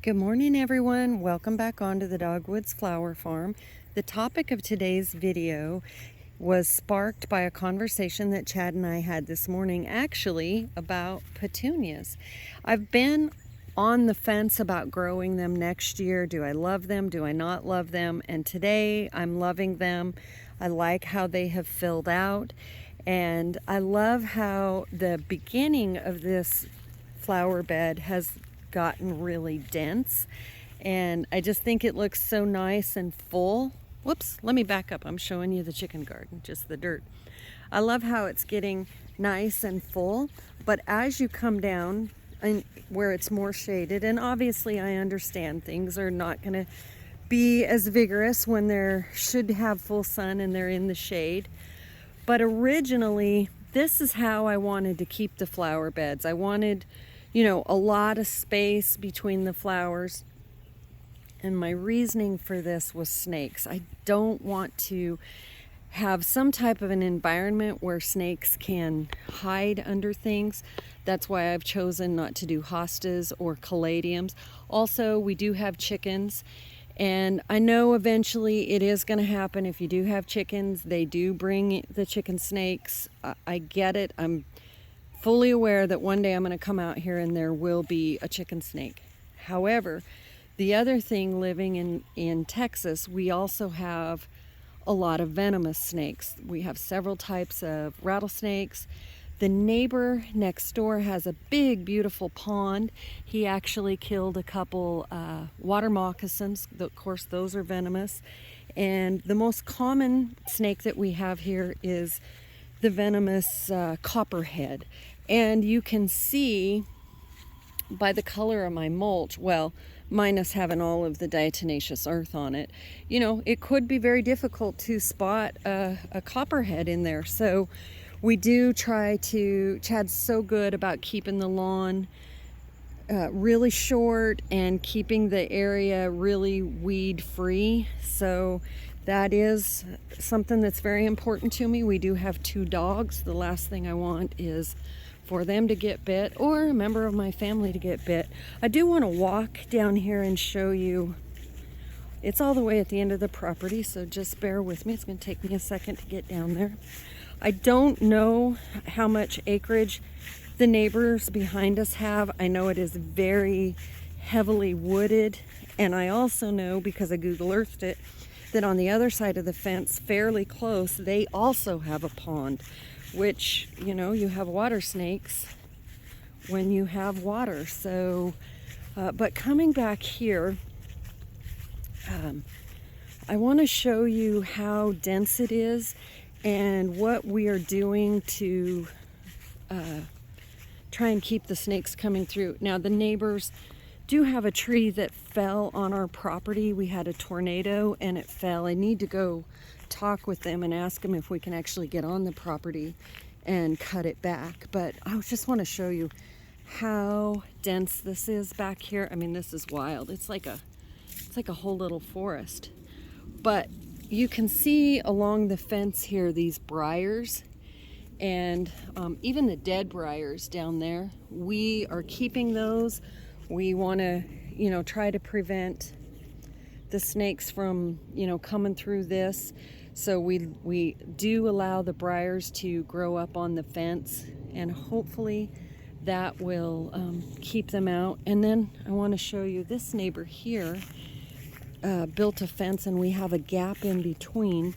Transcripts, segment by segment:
Good morning, everyone. Welcome back onto the Dogwoods Flower Farm. The topic of today's video was sparked by a conversation that Chad and I had this morning, actually about petunias. I've been on the fence about growing them next year. Do I love them? Do I not love them? And today I'm loving them. I like how they have filled out, and I love how the beginning of this flower bed has gotten really dense, and I just think it looks so nice and full. Whoops, let me back up. I'm showing you the chicken garden, just the dirt. I love how it's getting nice and full, but as you come down and where it's more shaded, and obviously I understand things are not going to be as vigorous when they should have full sun and they're in the shade, but originally this is how I wanted to keep the flower beds. I wanted, a lot of space between the flowers. And my reasoning for this was snakes. I don't want to have some type of an environment where snakes can hide under things. That's why I've chosen not to do hostas or caladiums. Also, we do have chickens, and I know eventually it is going to happen. If you do have chickens, they do bring the chicken snakes. I get it. I'm fully aware that one day I'm going to come out here and there will be a chicken snake. However, the other thing, living in Texas, we also have a lot of venomous snakes. We have several types of rattlesnakes. The neighbor next door has a big, beautiful pond. He actually killed a couple water moccasins. Of course, those are venomous. And the most common snake that we have here is the venomous copperhead. And you can see by the color of my mulch, well, minus having all of the diatomaceous earth on it, it could be very difficult to spot a copperhead in there. So we do try to, Chad's so good about keeping the lawn really short and keeping the area really weed free. So that is something that's very important to me. We do have 2 dogs. The last thing I want is for them to get bit or a member of my family to get bit. I do want to walk down here and show you. It's all the way at the end of the property, so just bear with me. It's going to take me a second to get down there. I don't know how much acreage the neighbors behind us have. I know it is very heavily wooded, and I also know, because I Google Earthed it, that on the other side of the fence, fairly close, they also have a pond, which, you have water snakes when you have water. So, but coming back here, I want to show you how dense it is and what we are doing to try and keep the snakes coming through. Now, the neighbors do have a tree that fell on our property. We had a tornado and it fell. I need to go talk with them and ask them if we can actually get on the property and cut it back. But I just want to show you how dense this is back here. I mean, this is wild. It's like a whole little forest. But you can see along the fence here these briars, and even the dead briars down there. We are keeping those. We want to, try to prevent the snakes from, coming through this. So we do allow the briars to grow up on the fence, and hopefully that will keep them out. And then I want to show you this neighbor here built a fence, and we have a gap in between.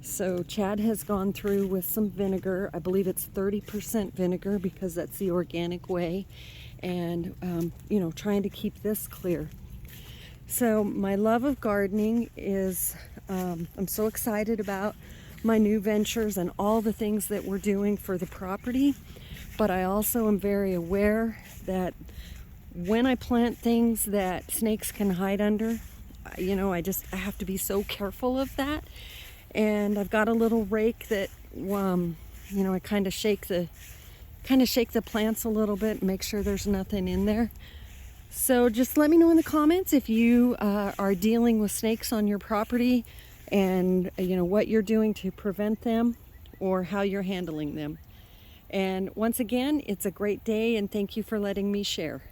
So Chad has gone through with some vinegar. I believe it's 30% vinegar because that's the organic way. And, trying to keep this clear. So my love of gardening is, I'm so excited about my new ventures and all the things that we're doing for the property. But I also am very aware that when I plant things that snakes can hide under, I have to be so careful of that. And I've got a little rake that, I kind of shake the plants a little bit and make sure there's nothing in there. So just let me know in the comments if you are dealing with snakes on your property, and what you're doing to prevent them or how you're handling them. And once again, it's a great day, and thank you for letting me share.